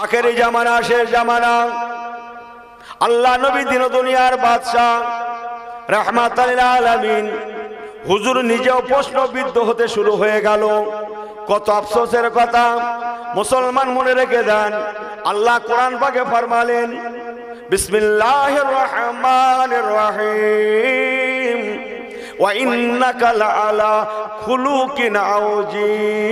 আখেরি জামানা, শেষ জামানা, আল্লাহ নবী দিন দুনিয়ার বাদশাহ রাহমাতাল লিল আলামিন হুজুর নিজেও প্রশ্নবিদ্ধ হতে শুরু হয়ে গেল। কত আফসোসের কথা, মুসলমান মনে রেখে দেন, আল্লাহ কোরআন পাকে ফরমালেন, বিসমিল্লাহির রহমানির রহিম, ওয়া ইন্নাকা লাআলা খুলুকিন আযীম।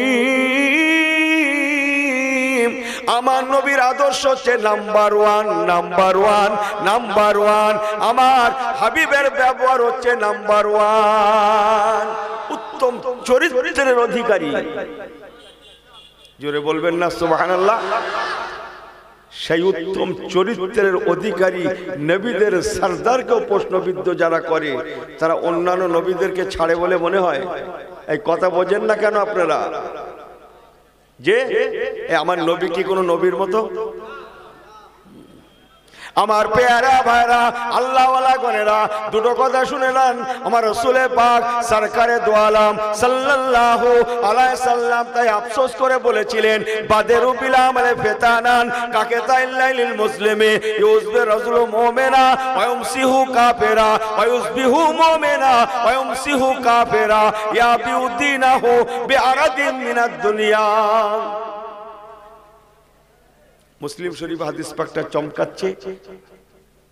আমার নবীর আদর্শ হচ্ছে number one, number one, number one. আমার হাবিবের ব্যবহার হচ্ছে নাম্বার ওয়ান। উত্তম চরিত্রের অধিকারী, জোরে বলবেন না সুবহানাল্লাহ। সেই উত্তম চরিত্রের অধিকারী নবীদের সরদারকেও প্রশ্নবিদ্ধ যারা করে, তারা অন্যান্য নবীদেরকে ছাড়ে বলে মনে হয়? এই কথা বোঝেন না কেন আপনারা? যে আমার নবী কি কোনো নবীর মতো? আমার পেয়ারা ভাইরা, আল্লাহওয়ালা গনেরা, দুটো কথা শুনে নেন। আমার রাসূলে পাক সরকারে দো আলম সাল্লাল্লাহু আলাইহি সাল্লাম তাই আফসোস করে বলেছিলেন, বাদেরু বিল আমালে ফিতানান কাকেতাইল্লাইলিল মুসলিমি ইউসবি রাজুলু মুমিনা ওয়া ইউমসিহু কাফিরা ওয়া ইউসবিহু মুমিনা ওয়া ইউমসিহু কাফিরা ইয়াবিউদ্দিনাহু বিআরাদিন মিনাদ দুনিয়া। মুসলিম শরীফ হাদিস পাকটা চমকাচ্ছে,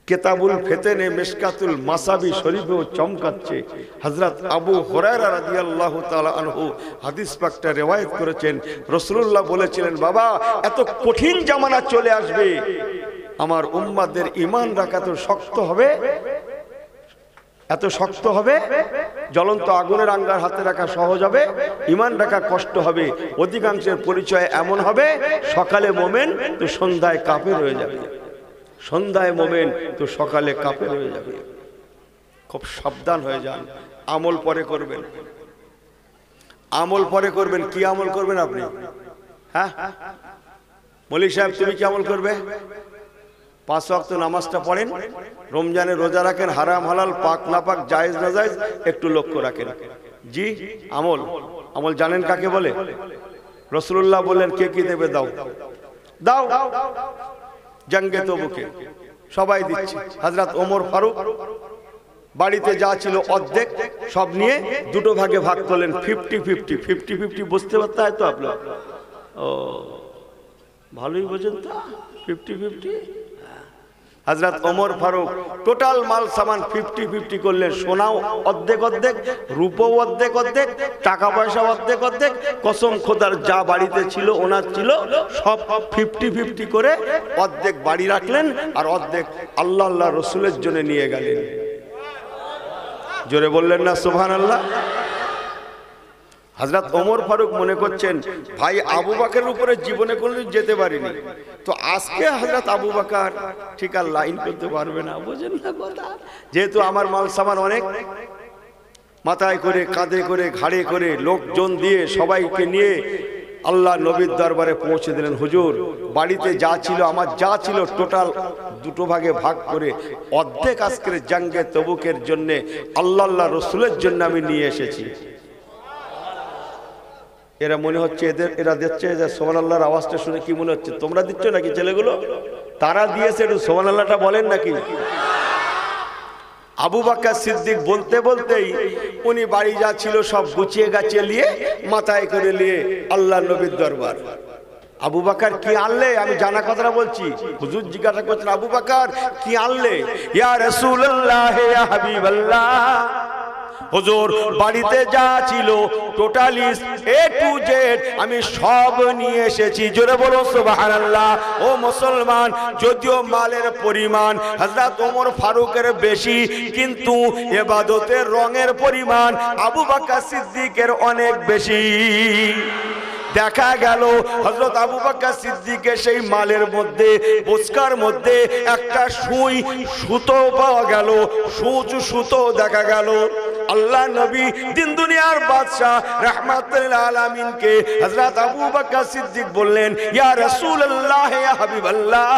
কিতাবুল ফিতানে মিশকাতুল মাসাবি শরীফেও চমকাচ্ছে। হযরত আবু হুরায়রা রাদিয়াল্লাহু তাআলা আনহু হাদিস পাকটা riwayat করেছেন, রাসূলুল্লাহ বলেছিলেন, বাবা এত কঠিন জামানা চলে আসবে, আমার উম্মতদের ঈমান রাখা তো শক্ত হবে, এত শক্ত হবে, জ্বলন্ত আগুনের আঙ্গার হাতে রাখা সহজ হবে, ঈমান রাখা কষ্ট হবে। অধিকাংশের পরিচয় এমন হবে, সকালে মোমেন তো সন্ধ্যায় কাফের হয়ে যাবে, সন্ধ্যায় মোমেন তো সকালে কাফের হয়ে যাবে। খুব সাবধান হয়ে যান। আমল পরে করবেন, আমল পরে করবেন। কি আমল করবেন আপনি? হ্যাঁ মৌলভী সাহেব, তুমি কি আমল করবে? 5 ওয়াক্ত নামাজটা পড়েন, রমজানে রোজা রাখেন, হারাম হালাল পাক না পাক জায়েজ না জায়েজ একটু লক্ষ্য রাখেন। জি আমল, আমল জানেন কাকে বলে? রাসূলুল্লাহ বললেন, কে কি দেবে দাও, দাও। জঙ্গে তবুকে সবাই দিচ্ছে। হযরত ওমর ফারুক বাড়িতে যা ছিল অর্ধেক সব নিয়ে দুটো ভাগে ভাগ করলেন, 50-50। 50-50 বুঝতে পারতে হয় তো আপনার? ও ভালোই বোঝেন তো, 50-50। হযরত ওমর ফারুক টোটাল মাল সামান 50-50 করলেন। সোনাও অর্ধেক অর্ধেক, রূপও অর্ধেক অর্ধেক, টাকা পয়সা অর্ধেক অর্ধেক। কসম খোদার যা বাড়িতে ছিল ওনার ছিল সব 50-50 করে অর্ধেক বাড়ি রাখলেন, আর অর্ধেক আল্লাহ আল্লাহ রসুলের জন্য নিয়ে গেলেন। জোরে বললেন না সুবহানাল্লাহ। হযরত ওমর ফারুক মনে করছেন, ভাই আবু বকরের উপরে জীবনে কোনোদিন যেতে পারিনি, তো আজকে হযরত আবু বকর ঠিক আর লাইন করতে পারবে না। বুঝেন না কথা? যেহেতু আমার মাল সামান অনেক, মাথায় করে, কাঁধে করে, ঘাড়ে করে, লোকজন দিয়ে সবাইকে নিয়ে আল্লাহ নবীর দরবারে পৌঁছে দিলেন। হুজুর বাড়িতে যা ছিল, আমার যা ছিল টোটাল দুটো ভাগে ভাগ করে অর্ধেক আজকের জঙ্গে তবুকের জন্য আল্লাহ আল্লাহ রসুলের জন্য আমি নিয়ে এসেছি। এরা মনে হচ্ছে এরা দিচ্ছে যে সুবহানাল্লাহর আওয়াজটা শুনে কি মনে হচ্ছে? তোমরা দিচ্ছ নাকি ছেলেগুলো? তারা দিয়েছে, একটু সুবহানাল্লাহটা বলেন নাকি? আবু বকর সিদ্দিক বলতে বলতেই উনি বাড়ি যা ছিল সব গুছিয়ে গাছিয়ে নিয়ে মাথায় করে নিয়ে আল্লাহ নবীর দরবার। আবু বকর কি আনলে? আমি জানা কথাটা বলছি। হুজুর জিজ্ঞাসা করছেন, আবু বকর কি আনলে? ইয়া রাসূলুল্লাহ, ইয়া হাবিবাল্লাহ। হুজুর বাড়িতে যা ছিল টোটালি A to Z আমি সব নিয়ে এসেছি। জোরে বলো সুবহানাল্লাহ। ও মুসলমান, যদিও মালের পরিমাণ হযরত ওমর ফারুকের বেশি, কিন্তু ইবাদতের রঙের পরিমাণ আবু বকর সিদ্দিকের অনেক বেশি। দেখা গেল হযরত আবু বকর সিদ্দিকের সেই মালের মধ্যে, বোসকার মধ্যে একটা সুই সুতো পাওয়া গেল, সূচ সুতো দেখা গেল। আল্লাহ নবী দিন দুনিয়ার বাদশা রাহমাতুল লিল আলামিনকে হযরত আবু বকর সিদ্দিক বললেন, ইয়া রাসূলুল্লাহ, ইয়া হাবিবাল্লাহ,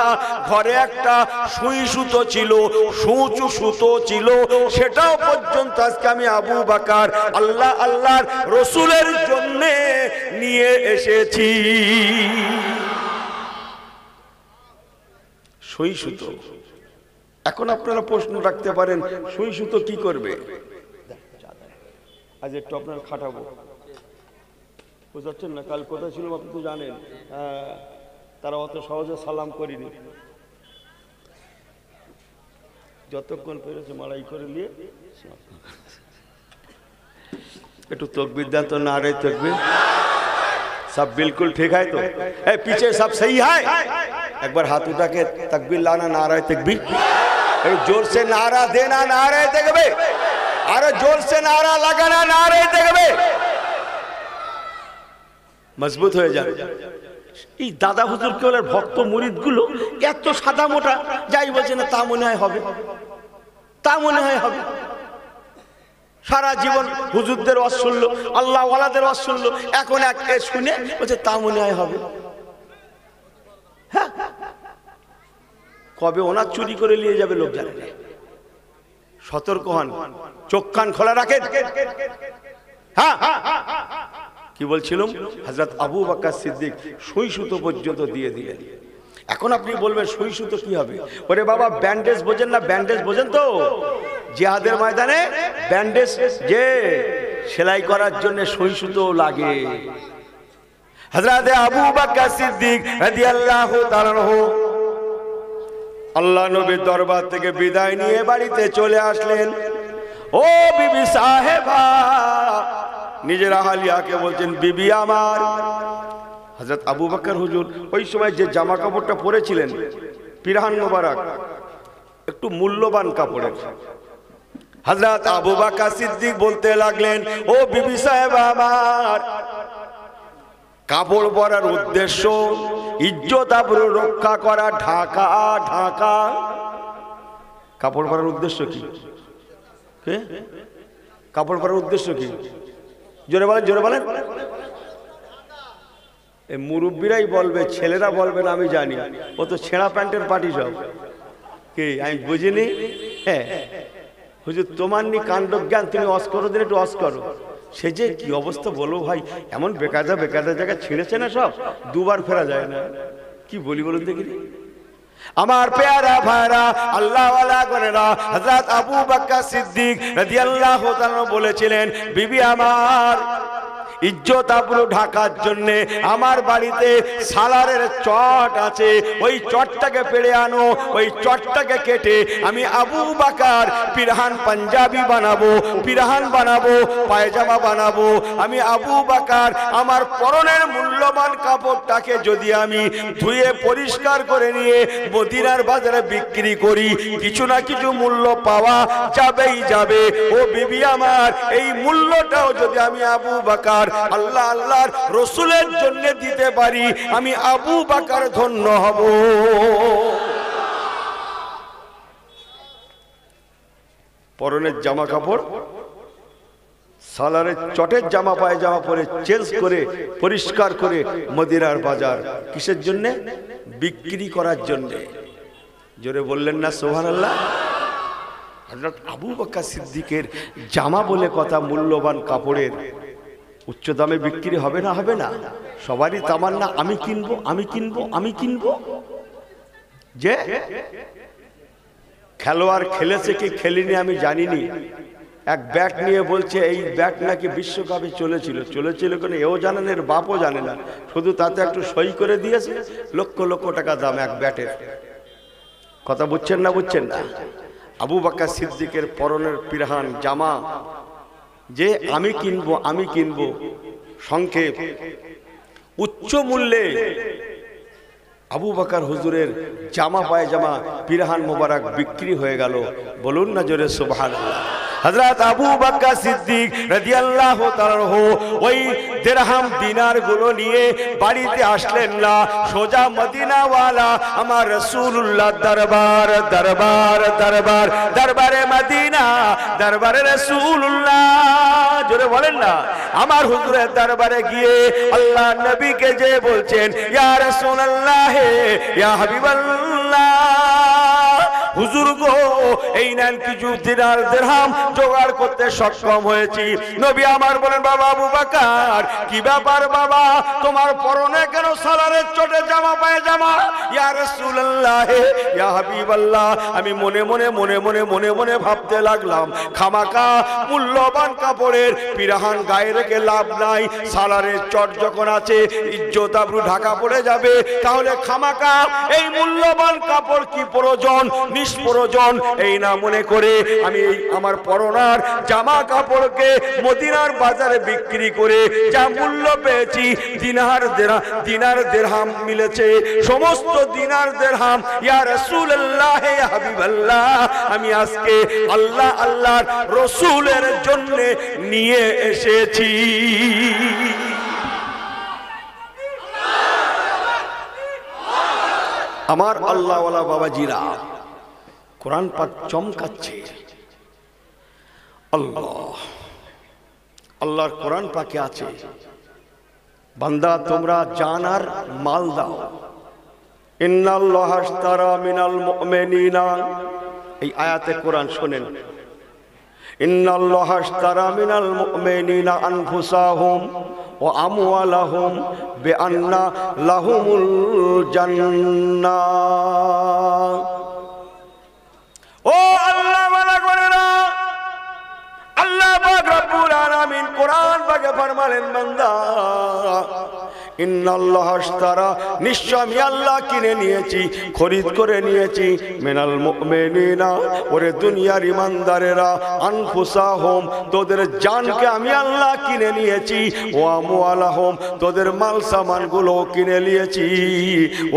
ঘরে একটা সুই সুতো ছিল, সূচ সুতো ছিল, সেটাও পর্যন্ত আজকে আমি আবু বকর আল্লাহ আল্লাহর রাসূলের জন্য নিয়ে এসেছি। সুই সুতো। এখন আপনারা প্রশ্ন রাখতে পারেন সুই সুতো কি করবে? আজ একটু আপনারা খাটাবো, বুঝাচ্ছেন না? কাল কোথায় ছিলাম আপনি তো জানেন। তারা অত সহজে সালাম করিনি, যতক্ষণ পেরেছে মারাই করে নিয়ে একটু तकबीर दें तो नारे तकबीर। सब बिल्कुल ठीक है तो पीछे सब सही है? एक बार हाथ उठा के तकबीर लाना, नारा तकबीर। जोर से नारा देना, नारे तकबीर। अरे जोर से नारा लगाना, नारे तकबीर। मजबूत हो जाए। এই দাদা হুজুর কেবলের ভক্ত মুরিদগুলো এত সাদা মোটা, যাই বলছে না তা মনে হয় হবে, তা মনে হয় হবে। সারা জীবন হুজুরদের ওয়াজ শুনলো, আল্লাহ ওয়ালাদের ওয়াজ শুনলো, এখন এক শুনে বলছে তা মনে হয় হবে। হ্যাঁ, কবে ওনার চুরি করে নিয়ে যাবে লোক জানে না। সতর্ক হন, চোখ কান খোলা রাখেন। হ্যাঁ, কি বলছিলাম? হযরত আবু বকর সিদ্দিক সুই সুতো পর্যন্ত দিয়ে দিলেন। এখন আপনি বলবেন সুই সুতো কি হবে? ওরে বাবা, ব্যান্ডেজ বোঝেন না? ব্যান্ডেজ বোঝেন তো? জিহাদের ময়দানে ব্যান্ডেজ যে সেলাই করার জন্য সুই সুতো লাগে। হযরত আবু বকর সিদ্দিক রাদিয়াল্লাহু তাআলা আনহু আল্লাহ নবীর দরবার থেকে বিদায় নিয়ে বাড়িতে চলে আসলেন। ও বিবি সাহেবা, নিজের আহালিয়াকে বলছেন বিবি আমার। হযরত আবু বকর হুজুর ওই সময় যে জামা কাপড়টা পরেছিলেন, পিরহান মোবারক, একটু মূল্যবান কাপড়ের। হযরত আবু বকর সিদ্দিক বলতে লাগলেন, ও বিবি সাহেবা আমার, কাপড় পরার উদ্দেশ্য ইজ্জত আবরু রক্ষা করা, ঢাকা ঢাকা। কাপড় পরার উদ্দেশ্য কি? কাপড় পরার উদ্দেশ্য কি? জোরে বলেন, জোরে বলেন। এই মুরব্বীরাই বলবে, ছেলেরা বলবে না আমি জানি। ও তো ছেঁড়া প্যান্টের পার্টি সব। কি আমি বুঝিনি? হ্যাঁ হুজুর, তোমার নি কাণ্ড জ্ঞান, তুমি অস করো দিন, একটু অস করো। সে যে কি অবস্থা বলো ভাই, এমন বেকায়দা বেকায়দা জায়গায় ছিঁড়েছে না সব, দুবার ফেরা যায় না। কি বলি বলুন দেখি। আমার পেয়ারা ভাইরা, আল্লাহ ওয়ালা গনেরা, হযরত আবু বকর সিদ্দিক রাদিয়াল্লাহু তাআলা বলেছিলেন, বিবি আমার, ইজ্জত আবরু ঢাকার জন্য আমার বাড়িতে সালারের চট আছে, ওই চটটাকে পেড়ে আনো, ওই চটটাকে কেটে আমি আবু বকর পিরহান পাঞ্জাবি বানাবো, পিরহান বানাবো, পায়জামা বানাবো। আমি আবু বকর আমার পরনের মূল্যবান কাপড়টাকে যদি আমি ধুয়ে পরিষ্কার করে নিয়ে মদিনার বাজারে বিক্রি করি, কিছু না কিছু মূল্য পাওয়া যাবেই যাবে। ও বিবি আমার, এই মূল্যটাও যদি আমি আবু বকর আল্লাহ আল্লাহর রাসূলের জন্য দিতে পারি, আমি আবু বকর ধন্য হব। পরনের জামা কাপড় সালারের চটের জামা পায়জামা পরে চেঞ্জ করে পরিষ্কার করে মদিনার বাজার, কিসের জন্য? বিক্রি করার জন্য। জোরে বললেন না সুবহানাল্লাহ। হযরত আবু বকর সিদ্দিকের জামা বলে কথা, মূল্যবান কাপড়ের, উচ্চ দামে বিক্রি হবে না? হবে না? সবারই তামান্না আমি কিনবো, আমি কিনবো, আমি কিনবো। যে খেলোয়াড় খেলেছে কি খেলেনি আমি জানিনি, এক ব্যাট নিয়ে বলছে এই ব্যাট নাকি বিশ্বকাপে চলেছিল কেন এও জানেন, এর বাপও জানে না, শুধু তাতে একটু সই করে দিয়েছে, লক্ষ লক্ষ টাকা দাম এক ব্যাটের। কথা বুঝছেন না? বুঝছেন না? আবু বকর সিদ্দিকের পরনের পিরহান জামা যে আমি কিনবো, আমি কিনবো, সংক্ষেপ উচ্চ মূল্যে আবু বকর হুজুরের জামা পায়জামা পিরহান মোবারক বিক্রি হয়ে গেল। বলুন না জোরে সুবহানাল্লাহ। হযরত আবু বকর সিদ্দিক রাদিয়াল্লাহু তাআলা আনহু ওই দিরহাম দিনার গুলো নিয়ে বাড়িতে আসলেন না, সোজা মদিনাওয়ালা আমার রাসূলুল্লাহ দরবার দরবার দরবার দরবারে মদিনা, দরবারে রাসূলুল্লাহ, জোরে বলেন না, আমার হুজুরের দরবারে গিয়ে আল্লাহ নবীকে যে বলছেন, ইয়া রাসূলুল্লাহ, ইয়া হাবিবাল্লাহ, হুজুর গো এই নেন কিছু দিনার দিরহাম জোগাড় করতে সক্ষম হয়েছি। নবী আমার বলেন, বাবা আবু বকর, কি ব্যাপার বাবা, তোমার পরনে কেন সালারের চটে জামা পায়ে জামা? ইয়া রাসূলুল্লাহ, ইয়া হাবিবাল্লাহ, আমি মনে মনে ভাবতে লাগলাম, খামাকা মূল্যবান কাপড়ের পিরাহান গায়ে রেখে লাভ নাই। সালারের চট যখন আছে, ইজ্জত আবরু ঢাকা পড়ে যাবে, তাহলে খামাকা এই মূল্যবান কাপড় কি প্রয়োজন? নিষ্প্রয়োজন। এই না মনে করে আমি আমার পরনার জামা কাপড়কে মদিনার বাজারে বিক্রি করে যা মূল্য পেয়েছি, দিনার দিরহাম মিলেছে, সমস্ত দিনার দিরহাম, ইয়া রাসূলুল্লাহ, ইয়া হাবিবাল্লাহ, আমি আজকে আল্লাহর রাসূলের জন্য নিয়ে এসেছি। আমার আল্লাহওয়ালা বাবাজিরা, কোরআন পাক চমকাচ্ছে। আল্লাহর কোরআন পাকে আছে, বান্দা তোমরা জান আর মাল দাও। ইন্নাল্লাহা আশতারা মিনাল মুমিনিনা, এই আয়াতে কোরআন শোনেন, ইন্নাল্লাহা আশতারা মিনাল মুমিনিনা আনফুসাহুম ওয়া আমওয়ালাহুম বিআন্না লাহুমুল জান্নাহ। ও আল্লাহ ওয়ালা করেনা, আল্লাহ পাক রব্বুল আলামিন কোরআন পাকে ফরমালেন, বান্দা ইন্নাল্লাহা আশতারা, নিশ্চয় আমি আল্লাহ কিনে নিয়েছি, খরিদ করে নিয়েছি, মিনাল মুমিনিনা, ওরে দুনিয়ার ইমানদারেরা, আনফুসাহুম, তোদের জানকে আমি আল্লাহ কিনে নিয়েছি, ওয়া আমওয়ালাহুম, তোদের মাল সামানগুলো কিনে নিয়েছি।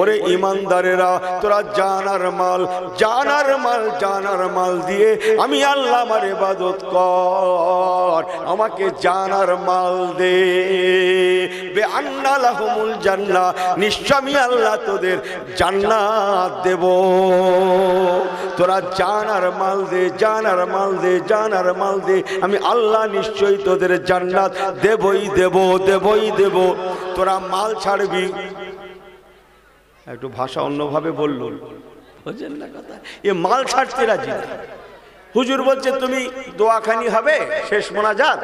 ওরে ইমানদারেরা, তোরা জানার মাল দিয়ে আমি আল্লাহ আমার ইবাদত কর, আমাকে জানার মাল দে। বেআন্না লাহুমুল জান্নাহ, নিশ্চয় আমি আল্লাহ তোদের জান্নাত দেব। তোরা জানার মাল দে, আমি আল্লাহ নিশ্চয়ই তোদের জান্নাত দেবই দেব। তোরা মাল ছাড়বি। একটু ভাষা অন্যভাবে বলল, বুঝলেন না কথা? এ মাল ছাড়তে রাজি না। হুজুর বলছে তুমি দোয়াখানি হবে, শেষ মোনাজাত,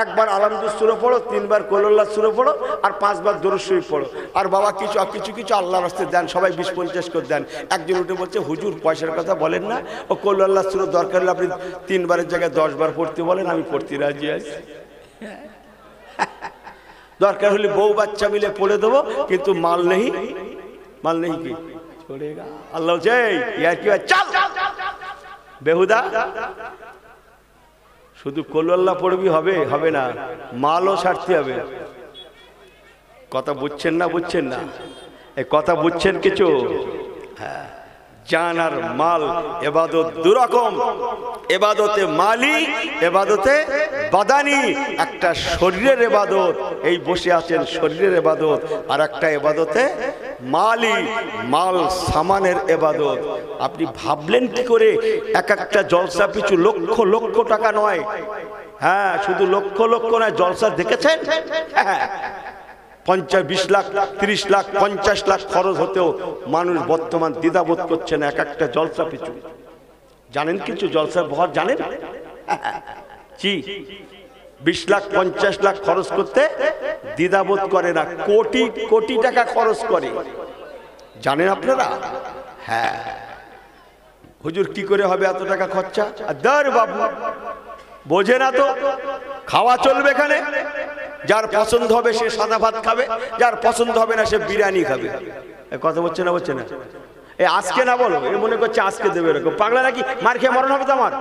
একবার আলহামদুলিল্লাহ সূরা পড়ো, 3 বার কুল্লাল্লাহ সূরা পড়ো, আর 5 বার দরুদ শরীফ পড়ো। আর বাবা কিছু আল্লাহর রাস্তায় দেন, সবাই 20-50 করে দেন। একজন উঠে বলছে, হুজুর পয়সার কথা বলেন না, ও কুল্লাল্লাহ সূরা দরকার হলে আপনি 3 বারের জায়গায় 10 বার পড়তে বলেন, আমি পড়তে রাজি আছি। দরকার হলে বউ বাচ্চা মিলে পড়ে দেবো, কিন্তু মাল নেই কি চলেগা। আল্লাহ ইয়ার কি চাল বেহুদা, শুধু কুল্লাল্লাহ পড়বি হবে না, মালও ছাড়তে হবে। কথা বুঝছেন না? এই কথা বুঝছেন কিছু? হ্যাঁ, জান আর মাল ইবাদত দুরকম, ইবাদতে মালি, ইবাদতে বাদানি। একটা শরীরের ইবাদত, এই বসে আছেন শরীরের ইবাদত, আর একটা ইবাদতে মালি, মাল সামানের ইবাদত। আপনি ভাবলেন কি করে একটা জলসা পিছু লক্ষ টাকা নয়? হ্যাঁ, শুধু লক্ষ নয়, জলসা দেখেছেন? হ্যাঁ, 50-20 লাখ 30 লাখ 50 লাখ খরচ হতেও মানুষ বর্তমান দ্বিধাবোধ করছে না একটা জলসা পিছু। জানেন কিছু জলসার বহর জানেন? জি, 20 লাখ 50 লাখ খরচ করতে দ্বিধাবোধ করে না, কোটি টাকা খরচ করে। জানেন আপনারা? হ্যাঁ। হুজুর কি করে হবে এত টাকা খরচা? দর বাবু বোঝে না তো, খাওয়া চলবে এখানে। যার পছন্দ হবে সে সাদা ভাত খাবে, যার পছন্দ হবে না সে বিরিয়ানি খাবে। কথা বলছে না? এ আজকে না বলো, এ মনে করছে আজকে দেবে, এরকম পাগলা নাকি? মার খেয়ে মরণ হবে তো আমার।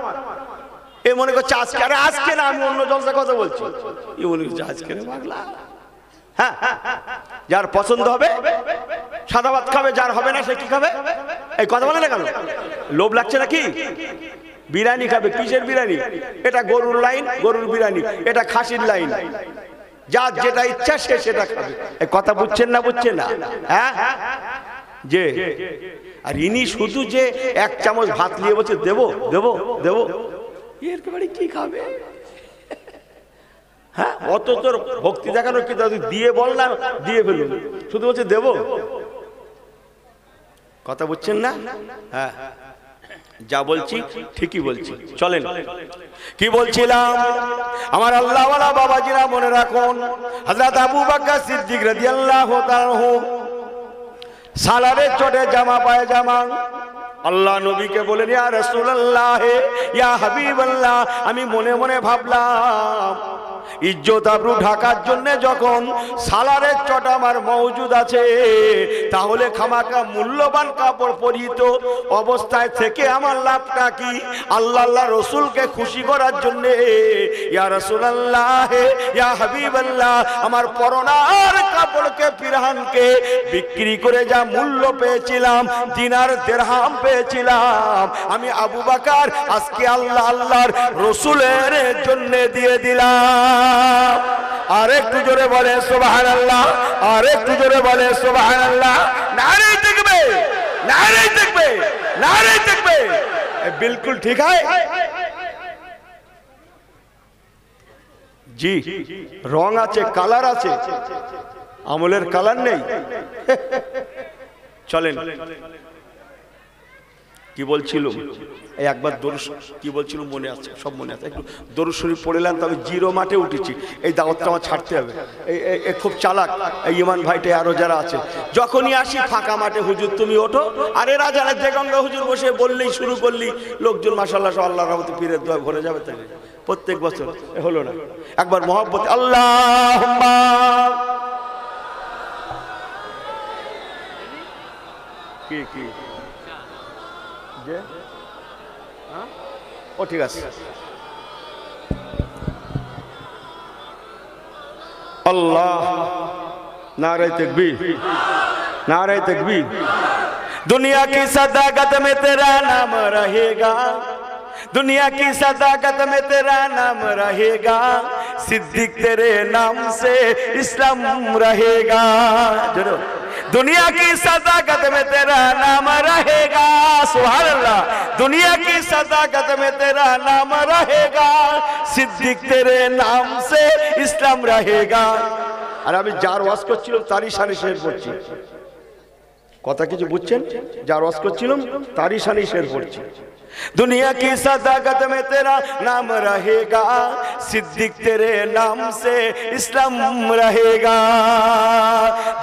এ মনে করছে আজকে, আরে আজকে না, আমি অন্য জলসা কথা বলছি। এ মনে করছে আজকে না, পাগলা। হ্যাঁ, যার পছন্দ হবে সাদা ভাত খাবে, যার হবে না সে কি খাবে? এই কথা বলে না কেন? লোভ লাগছে নাকি? বিরিয়ানি খাবে। কিসের বিরিয়ানি? এটা গরুর লাইন, গরুর বিরিয়ানি। এটা খাসির লাইন। যার যেটা ইচ্ছা সে সেটা খাবে। এই কথা বুঝছেন না? হ্যাঁ, যে আর ইনি শুধু যে 1 চামচ ভাত নিয়ে বলছে দেবো, এর বাড়ি কি খাবে? হ্যাঁ, অত তোর ভক্তি দেখানো কি দিয়ে বল না, দিয়ে ফেলুন, শুধু বলছে দেবো। কথা বুঝছেন না? হ্যাঁ, যা বলছি ঠিকই বলছি, চলেন। কি বলছিলাম? আমার আল্লাহওয়ালা বাবাজিরা মনে রাখুন, হযরত আবু বকর সিদ্দিক রাদিয়াল্লাহু তাআলা সালারের চটে জামা পায়জামা আল্লাহ নবীকে বলেন, ইয়া রাসূলুল্লাহ, ইয়া হাবিবাল্লাহ, আমি মনে মনে ভাবলাম ইজ্জত আবরু ঢাকার জন্য যখন সালারের চট আমার মওজুদ আছে, তাহলে খামাকা মূল্যবান কাপড় পরিহিত অবস্থায় থেকে আমার লাভটা কি? আল্লাহ রসুলকে খুশি করার জন্য, ইয়া রাসূলুল্লাহ, ইয়া হাবিবাল্লাহ, আমার পরনার কাপড়কে পিরহানকে বিক্রি করে যা মূল্য পেয়েছিলাম, দিনার দিরহাম পেয়েছিলাম, আমি আবু বকর আজকে আল্লাহর রসুলের জন্য দিয়ে দিলাম। আর একটু জোরে বলে সুবহানাল্লাহ, আর একটু জোরে বলে সুবহানাল্লাহ। নারে তাকবীর, নারে তাকবীর, নারে তাকবীর। बिल्कुल ठीक है जी। রং আছে, কালার আছে, আমলের কালার নেই। চলেন, কি বলছিল একবার দরুদ, কি বলছিল মনে আছে, সব মনে আছে। একটু দরুদ শরীফ পড়লাম, তবে জিরো মাঠে উঠেছি, এই দাওয়াতটা আমার ছাড়তে হবে। এই খুব চালাক এই ইমান ভাইটা, আরো যারা আছে, যখনই আসি ফাঁকা মাঠে, হুজুর তুমি ওঠো, আরে রাজারা যে গঙ্গা হুজুর বসে বললেই শুরু করলি, লোকজন মাশাআল্লাহ আল্লাহর রহমতে পীরের দোয়া ভরে যাবে। তাই প্রত্যেক বছর হলো না, একবার মহব্বতে আল্লাহুম্মা কি কি যে ও ঠিক আছে। अल्लाह नारे तकबीर, नारे तकबीर। दुनिया की सदाकत में तेरा नाम रहेगा, दुनिया की सदाकत में तेरा नाम रहेगा, सिद्दीक तेरे नाम से इस्लाम रहेगा। दुनिया की सदाकत में तेरा नाम रहेगा, सुभान अल्लाह। दुनिया की सदाकत में तेरा नाम रहेगा, सिद्दीक तेरे नाम से इस्लाम रहेगा। আর আমি যার ওয়াজ করছিলাম তারই শানে শের পড়ছি, কথা কিছু বুঝছেন? যার ওয়াজ করছিলাম তারই শানে শের পড়ছি। दुनिया की सदाकत में तेरा नाम रहेगा, सिद्दीक तेरे नाम से इस्लाम रहेगा।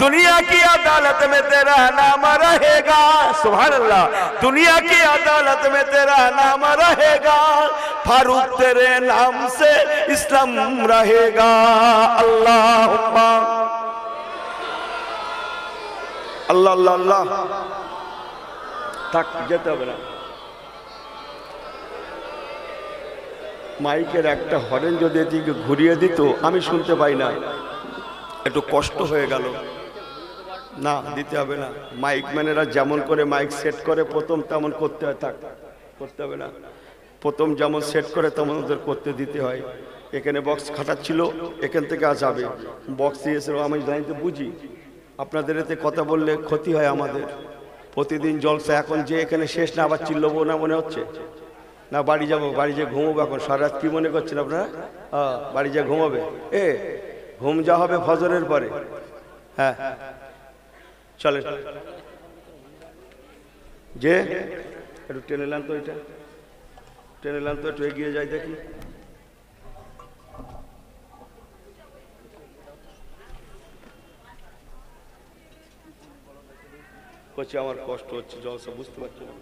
दुनिया की अदालत में तेरा नाम रहेगा, सुभान अल्लाह। दुनिया की अदालत में तेरा नाम रहेगा, फारूक तेरे नाम से इस्लाम रहेगा। अल्लाहुम्मा अल्लाह अल्लाह अल्लाह तक যেতে হবে না। মাইকের একটা হরেন যদি এদিকে ঘুরিয়ে দিত আমি শুনতে পাই না, একটু কষ্ট হয়ে গেল। না দিতে হবে না, মাইক ম্যানেরা যেমন করে মাইক সেট করে প্রথম তেমন করতে হয়, থাক করতে হবে না। প্রথম যেমন সেট করে তেমন ওদের করতে দিতে হয়। এখানে বক্স খাটাচ্ছিল, এখান থেকে যাবে বক্স দিয়েছিল, আমি জানিতে বুঝি। আপনাদের এতে কথা বললে ক্ষতি হয় আমাদের। প্রতিদিন জলসা, এখন যে এখানে শেষ না আবার চিল্লবো না মনে হচ্ছে না, বাড়ি যাবো, বাড়ি যেয়ে ঘুমোবো। এখন সারা রাত কি মনে করছেন আপনারা? বাড়ি যেয়ে ঘুমাবে, ঘুম যা হবে ফজরের পরে। হ্যাঁ চলেন, যে একটু টেনে নেন তো, এটা টেনে নেন তো, একটু এগিয়ে যাই দেখি। করছি আমার কষ্ট হচ্ছে, জলসা বুঝতে পারছি না।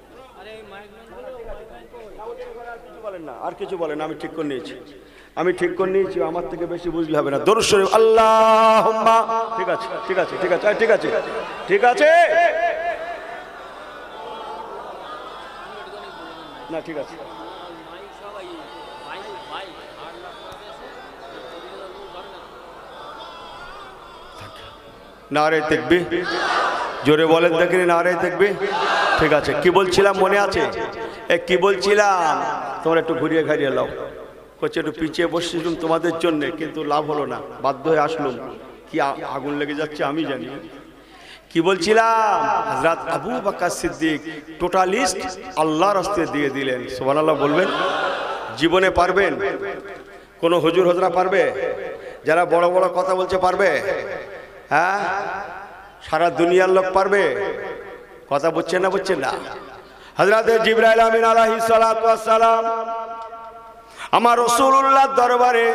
বলেন না, আর কিছু বলেন, আমি ঠিক করে নিয়েছি, আমি ঠিক করে নিয়েছি, আমার থেকে বেশি বুঝলে হবে না। দরুদ শরীফ আল্লাহুম্মা। ঠিক আছে ঠিক আছে ঠিক আছে ঠিক আছে ঠিক আছে না, ঠিক আছে। নারে তাকবীর, জোরে বলেন দেখেন, নারে তাকবীর। ঠিক আছে, কি বলছিলাম মনে আছে? কি বলছিলাম? তোমরা একটু ঘুরিয়ে ঘাড়িয়ে লাও করছে, একটু পিছিয়ে বসছিলাম তোমাদের জন্য, কিন্তু লাভ হলো না, বাধ্য হয়ে আসলাম। কি আগুন লেগে যাচ্ছে আমি জানি। কি বলছিলাম? হযরত আবু বকর সিদ্দিক টোটালিস্ট আল্লাহর রাস্তায় দিয়ে দিলেন। সুবহানাল্লাহ বলবেন। জীবনে পারবেন? কোন হুজুর হজরা পারবে? যারা বড় বড় কথা বলছে পারবে? হ্যাঁ, সারা দুনিয়ার লোক পারবে? কথা বুঝছেন না, বুঝছেন না? হযরত জিবরাইল আমিন আলাইহিস সালাতু ওয়াস সালাম আমার রাসূলুল্লাহর দরবারে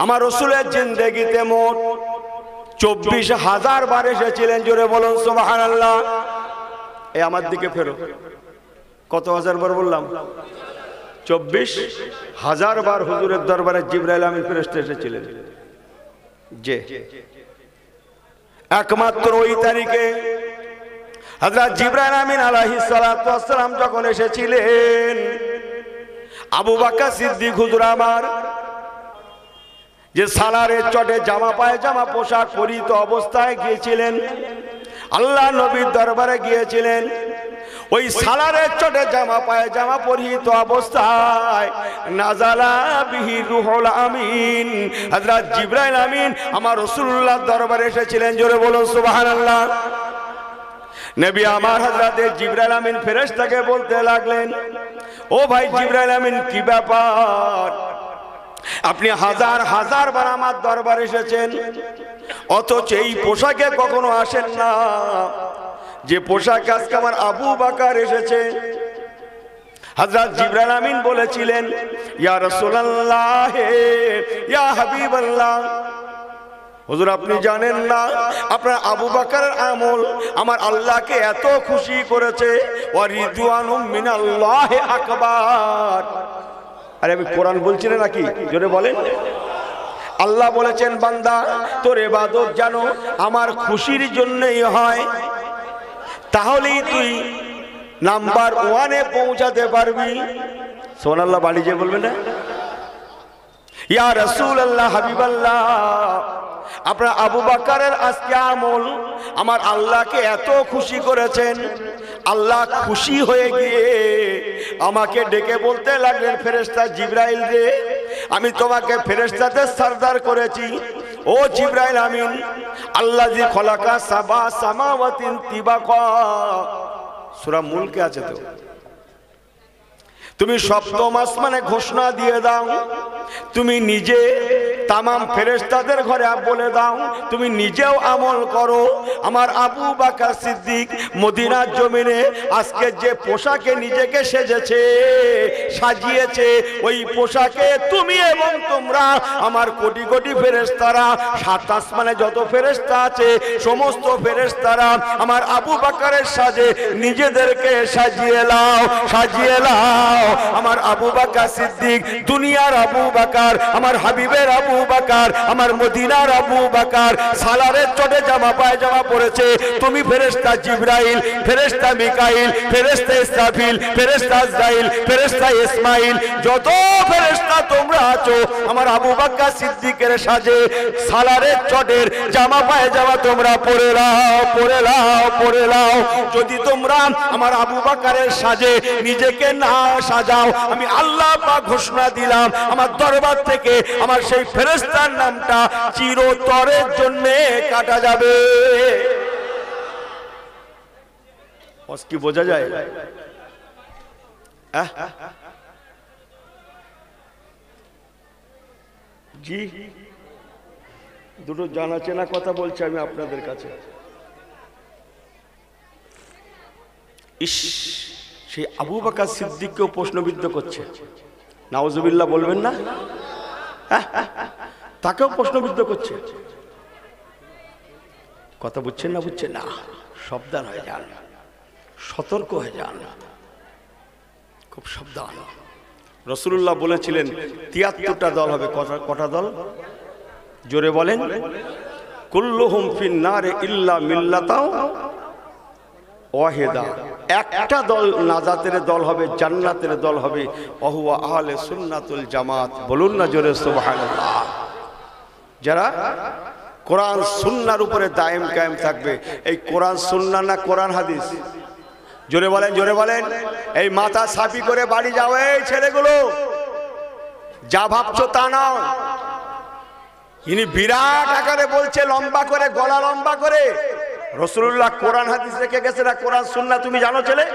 আমার রাসূলের জিন্দেগিতে মোট 24,000 বার এসেছিলেন। জোরে বলুন সুবহানাল্লাহ। এই আমার দিকে ফেরো, কত হাজার বার বললাম? 24,000 বার হুজুরের দরবারে জিবরাইল আমিন ফেরেশতা এসেছিলেন। যে একমাত্র ওই তারিখে হযরত জিবরাইল আমিন আলাইহিস সালাতু ওয়াস সালাম যখন এসেছিলেন, আবু বকর সিদ্দিক হুজুর আমার যে সালারের চটে জামা পায়জামা পোশাক পরিহিত অবস্থায় গিয়েছিলেন, আল্লাহ নবীর দরবারে গিয়েছিলেন, ওই সালারের চটে জামা পায়জামা পরিহিত অবস্থায় নাজালা বিহি রূহুল আমিন, হযরত জিবরাইল আমিন আমার রাসূলুল্লাহর দরবারে এসেছিলেন। জোরে বলুন সুবহানাল্লাহ। নবী আমার হযরত জিবরাইল আমিন ফেরেশতাকে বলতে লাগলেন, ও ভাই জিবরাইল আমিন, কি ব্যাপার? আপনি হাজার হাজার বার আমার দরবারে এসেছেন, অথচ এই পোশাকে কখনো আসেন না যে পোশাক আজকে আমার আবু বকর এসেছে। হযরত জিবরাইল আমিন বলেছিলেন, ইয়া রাসূলুল্লাহ, ইয়া হাবিবাল্লাহ, হুজুর আপনি জানেন না আপনার আবু বকরের আমল আমার আল্লাহকে এত খুশি করেছে, ওয়া রিদওয়ানুম মিনাল্লাহি আকবার। আরে আমি কোরআন বলছি না নাকি? জোরে বলেন। আল্লাহ বলেছেন, বান্দা তোর ইবাদত জানো আমার খুশির জন্যই হয়, তাহলেই তুই নাম্বার 1-এ পৌঁছাতে পারবি। সুবহানাল্লাহ, বাড়ি যে বলবেন না? ইয়া রাসূলুল্লাহ, হাবিবাল্লাহ, আপনার আবু বকরের আজকে আমল আমার আল্লাহকে এত খুশি করেছেন, আল্লাহ খুশি হয়ে গিয়ে আমাকে ডেকে বলতে লাগলেন, ফেরেশতা জিবরাইল রে, আমি তোমাকে ফেরেশতাদের সরদার করেছি। ও জিবরাইল আমিন, আল্লাযী খলাকা সাবা সামাওয়াতিন তিবাকা, সূরা মুলকে আছে তো, তুমি সপ্তম আসমানে ঘোষণা দিয়ে দাও, তুমি নিজে তামাম ফেরেশতাদের ঘরে বলে দাও, তুমি নিজেও আমল করো। আমার আবু বকর সিদ্দিক মদিনার জমিনে আজকে যে পোশাকে নিজেকে সেজেছে সাজিয়েছে, ওই পোশাকে তুমি এবং তোমরা আমার কোটি কোটি ফেরেশতারা, 7 আসমানে যত ফেরেশতা আছে সমস্ত ফেরেশতারা আমার আবু বকরের সাজে নিজেদেরকে সাজিয়ে লাও, সাজিয়ে লাও। আমার আবু বকর সিদ্দিক দুনিয়ার আবু বকর, আমার হাবিবের আবু বকর, আমার মদিনার আবু বকর সালারের চটে জামা পায়জামা পরেছে। তুমি ফেরেশতা জিবরাইল, ফেরেশতা মিকাইল, ফেরেশতা ইসরাফিল, ফেরেশতা আজরাইল, ফেরেশতা ইসমাইল, যত ফেরেশতা তোমরা আছো আমার আবু বকর সিদ্দিকের সাজে সালারের চটের জামা পায়জামা তোমরা পরে নাও, পরে নাও, পরে নাও। যদি তোমরা আমার আবু বকরের সাজে নিজেকে না সাজাও, আমি আল্লাহ পাক ঘোষণা দিলাম আমার দরবার থেকে আমার সেই ফেরেশতার নামটা চিরতরের জন্য কাটা যাবে। কি বোঝা যায়? জি, দুটো জানা চেনা কথা বলছি আমি আপনাদের কাছে। ইস, সেই আবু বকর সিদ্দিককেও প্রশ্নবিদ্ধ করছে, নাউজুবিল্লাহ বলবেন না? তাকেও প্রশ্নবিদ্ধ করছে। কথা বুঝছেন না? বুঝছেন না? সাবধান হয়ে যান, সতর্ক হয়ে যান, খুব সাবধান। রাসূলুল্লাহ বলেছিলেন 73টা দল হবে। কটা দল? জোরে বলেন। কুল্লুহুম ফিন নারে ইল্লা মিল্লাতাও ওয়াহিদা, একটা দল নাজাতের দল হবে, জান্নাতের দল হবে, ওহুয়া আহলে সুন্নাতুল জামাত। বলুন না জোরে সুবহানাল্লাহ। যারা কোরআন সুন্নাহর উপরে দায়েম কায়েম থাকবে। এই কোরআন সুন্নাহ না কোরআন হাদিস? জোরে বলেন, জোরে বলেন। এই মাথা সাফি করে বাড়ি যাও এই ছেলেগুলো, যা ভাবছো তা নাও। ইনি বিরাট আকারে বলছে, লম্বা করে, গলা লম্বা করে। রাসূলুল্লাহ কোরআন হাদিস রেখে গেছে না কোরআন সুন্নাহ তুমি জানো ছেলে?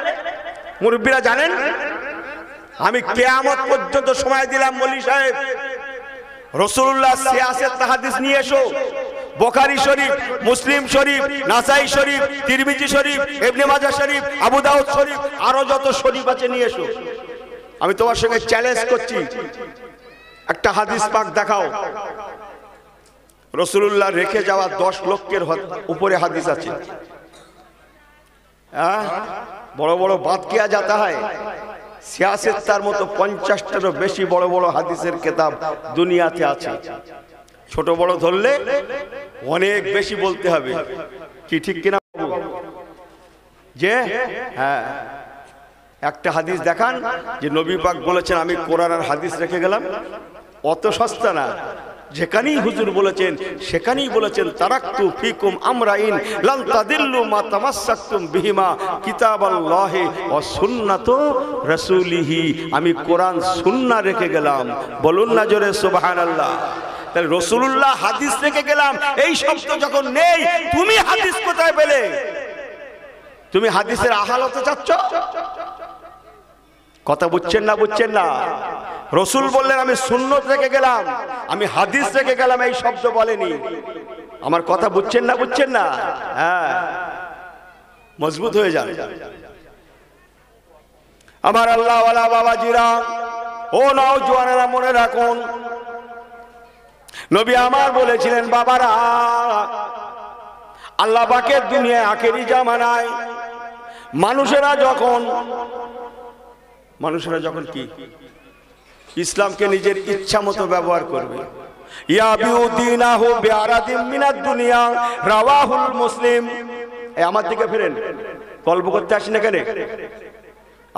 মুরব্বীরা জানেন? আমি কিয়ামত পর্যন্ত সময় দিলাম মৌলভী সাহেব, রাসূলুল্লাহ সিয়াসত হাদিস নিয়ে এসো, বুখারী শরীফ, মুসলিম শরীফ, নাসাই শরীফ, তিরমিজি শরীফ, ইবনে মাজাহ শরীফ, আবু দাউদ শরীফ, আরো যত শরীফ আছে নিয়ে এসো। আমি তোমার সঙ্গে চ্যালেঞ্জ করছি, একটা হাদিস পাক দেখাও। রাসূলুল্লাহ রেখে যাওয়া 10 লক্ষের উপরে হাদিস আছে। বড় বড় বাত কিয়া যাতা হয়, সিয়াসেত্তার মতো 50টারও বেশি বড় বড় হাদিসের কিতাব দুনিয়াতে আছে। ছোট বড় ধরলে অনেক বেশি বলতে হবে, কি ঠিক কিনা? যে হ্যাঁ, একটা হাদিস দেখান যে নবী পাক বলেছেন আমি কোরআন আর হাদিস রেখে গেলাম। অত সস্তা না, যেখানেই হুজুর বলেছেন সেখানেই বলেছেন তারাকতু ফিকুম আমরাইন লান তাদিল্লু মা তামাসসাকতুম বিহিমা কিতাবাল্লাহি ওয়া সুন্নাতু রাসূলিহি। আমি কোরআন সুন্নাহ রেখে গেলাম, বলুন না জোরে সুবহানাল্লাহ। তাহলে রাসূলুল্লাহ হাদিস রেখে গেলাম, এই শব্দ যখন নেই, তুমি হাদিস কোথায় পেলে? তুমি হাদিসের আহাল হতে চাচ্ছ? কথা বুঝছেন না? বুঝছেন না? রসুল বললেন আমি সুন্নত রেখে গেলাম, আমি হাদিস রেখে গেলাম, এই শব্দ বলেনি। আমার কথা বুঝছেন না? বুঝছেন না? হ্যাঁ, মজবুত হয়ে যান আমার আল্লাহ ওয়ালা বাবাজিরা। ও নওজওয়ানেরা, মনে রাখুন নবী আমার বলেছিলেন, বাবারা আল্লাহ পাকের দুনিয়ায় আখেরি জামানায় মানুষেরা যখন কি ইসলামকে নিজের ইচ্ছা মতো ব্যবহার করবে। ইয়াবিউদ্দিনাহু বিআরাদিম মিনাদ দুনিয়া, রাওয়াহুল মুসলিম। আমার দিকে ফিরেন, গল্প করতে আসি না কেন?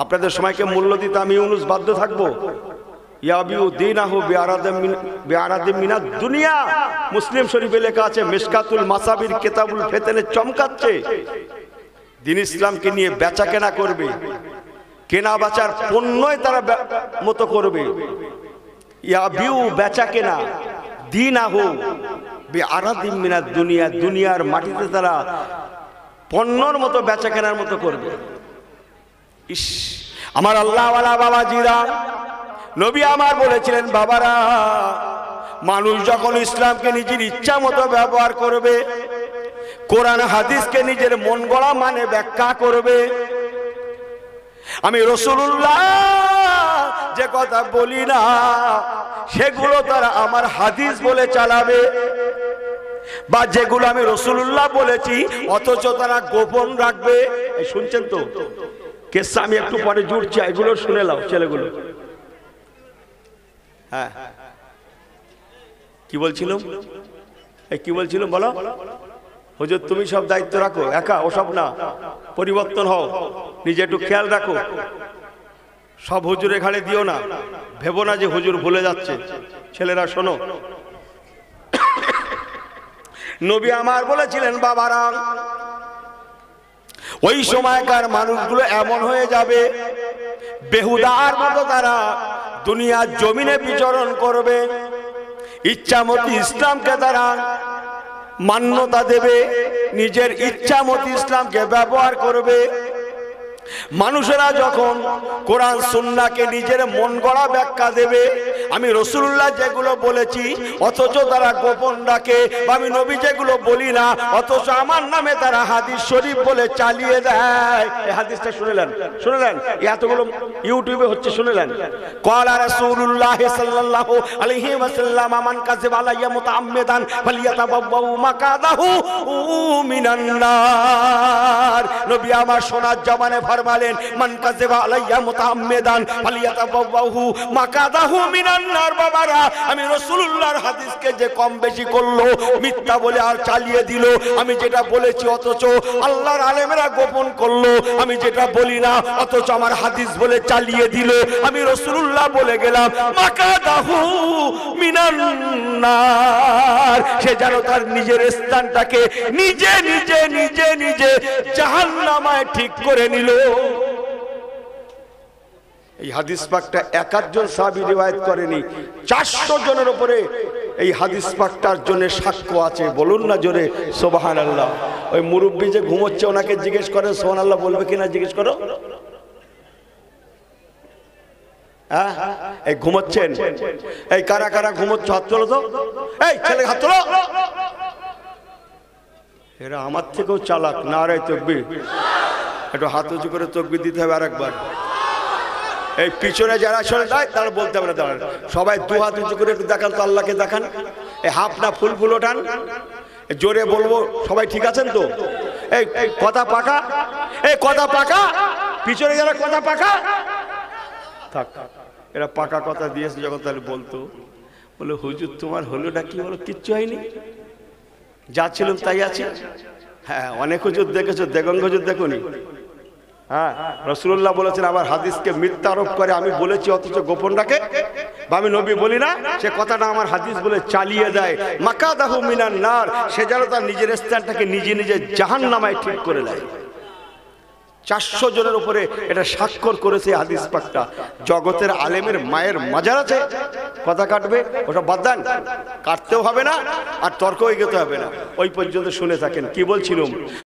আপনাদের সময়কে মূল্য দিতে আমি ইউনুস বাধ্য থাকবো। ইয়াবিউদ্দিনাহু বিআরাদিম মিনাদ দুনিয়া, মুসলিম শরীফে লেখা আছে, মিশকাতুল মাসাবির কিতাবুল ফিতনে চমকাচ্ছে। দিন ইসলামকে নিয়ে বেচা কেনা করবে, কেনা বেচার পণ্যই তারা মতো করবে। ইয়াবিউ বেচা কেনা, দিনাহু বিআরাদিম মিনাদ দুনিয়া, দুনিয়ার মাটিতে তারা পণ্যর মতো বেচা কেনার মতো করবে। ইস, আমার আল্লাহ ওয়ালা বাবাজিরা, নবী আমার বলেছিলেন, বাবারা মানুষ যখন ইসলামকে নিজের ইচ্ছা মতো ব্যবহার করবে, কোরআন হাদিসকে নিজের মন গড়া মানে ব্যাখ্যা করবে, আমি রাসূলুল্লাহ যে কথা বলি না সেগুলো তারা আমার হাদিস বলে চালাবে, বা যেগুলো আমি রাসূলুল্লাহ বলেছি অথচ তারা গোপন রাখবে। শুনছেন তো কেসা? আমি একটু পরে জুড়ছি, এগুলো শুনে নাও ছেলেগুলো। হ্যাঁ, কি বলছিলাম? কি বলছিলাম বলো? হুজুর তুমি সব দায়িত্ব রাখো, একা ওসব না, পরিবর্তন হও, নিজে একটু খেয়াল রাখো, সব হুজুরের ঘাড়ে দিও না, ভেবো না যে হুজুর ভুলে যাচ্ছে। ছেলেরা শোনো, নবী আমার বলেছিলেন, বাবারা ওই সময়কার মানুষগুলো এমন হয়ে যাবে, বেহুদার মতো তারা দুনিয়ার জমিনে বিচরণ করবে, ইচ্ছা মতো ইসলামকে তারা মান্যতা দেবে, নিজের ইচ্ছা মতো ইসলামকে ব্যবহার করবে। মানুষেরা যখন কোরআন সুন্নাহকে নিজের মন গড়া ব্যাখ্যা দেবে, আমি রাসূলুল্লাহ যেগুলো বলেছি অথচ তারা গোপন রাখে, বা আমি নবী যেগুলো বলি না অথচ আমার নামে তারা হাদিস শরীফ বলে চালিয়ে দেয়। এই হাদিসটা শুনলেন? এতগুলো ইউটিউবে হচ্ছে, শুনলেন? ক্বালা রাসূলুল্লাহ সাল্লাল্লাহু আলাইহি ওয়াসাল্লাম, মান কাযাবা আলাইয়া মুতাআম্মিদান ফালিয়াতাবাওয়া মাকাদাহু মিনান নার। নবী আমার সোনার জবানে ফরমালেন, মান কাযাবা আলাইয়া মুতাআম্মিদান ফালিয়াতাবাওয়াহু মাকাদাহু মিনান নার। বাবারা, আমি রাসূলুল্লাহর হাদিসকে যে কম বেশি করলো, মিথ্যা বলে আর চালিয়ে দিল, আমি যেটা বলেছি অথচ আল্লাহর আলেমেরা গোপন করলো, আমি যেটা বলি না অথচ আমার হাদিস বলে চালিয়ে দিল, আমি রাসূলুল্লাহ বলে গেলাম মাকাদাহু মিনান নার। সে যেন তার নিজের স্থানটাকে নিজে নিজে নিজে নিজে জাহান্নামায় ঠিক করে নিল। এই হাদিস পাকটা একজন সাহাবী রিওয়ায়াত করেনি, 400 জনের উপরে এই হাদিস পাকটার জন্য সাক্ষ্য আছে। বলুন না জোরে সুবহানাল্লাহ। ওই মুরব্বি যে ঘুমোচ্ছে ওনাকে জিজ্ঞেস করেন সুবহানাল্লাহ বলবে কিনা, জিজ্ঞেস করো। হ্যাঁ, এই ঘুমোচ্ছেন, এই কারা কারা ঘুমোচ্ছ হাত তোলো তো, এই ছেলে হাত তোলো। এরা আমার থেকেও চালাক। নারায়ে তাকবীর। একটু হাত উঁচু করে তাকবীর দিতে হবে আরেকবার। এই পিছনে যারা চলে যায় তারা বলতে হবে না, দাঁড়ান সবাই দু হাত উঁচু করে একটু দেখান তো, আল্লাহকে দেখান। এই হাফ না ফুল ফুল ওঠান, জোরে বলবো সবাই ঠিক আছেন তো? এই কথা পাকা, এই কথা পাকা, পিছনে যারা কথা পাকা থাক। এরা পাকা কথা দিয়েছে যখন, তাহলে বলতো, বলে হুজুর তোমার হলোটা কি? বলো কিচ্ছু হয়নি, যা ছিলাম তাই আছে। হ্যাঁ, অনেক হুজুর দেখেছো, দেগঙ্গ হুজুর দেখোনি? হ্যাঁ, রাসূলুল্লাহ বলেছেন আমার হাদিসকে মিথ্যা আরোপ করে আমি বলেছি অথচ গোপন রাখে, বা আমি নবী বলি না, সে কথাটা আমার হাদিস বলে চালিয়ে দেয়। মাকাদাহু মিনান নার, সে যেন তার নিজের স্থানটাকে নিজে নিজে জাহান্নামায় ঠিক করে দেয়। 400 জনের উপরে এটা স্বাক্ষর করেছে হাদিস পাকটা। জগতের আলেমের মায়ের মাজার আছে, কথা কাটবে ওটা বাদ দেন, কাটতেও হবে না আর তর্ক এগোতে হবে না। ওই পর্যন্ত শুনে থাকেন। কি বলছিলাম?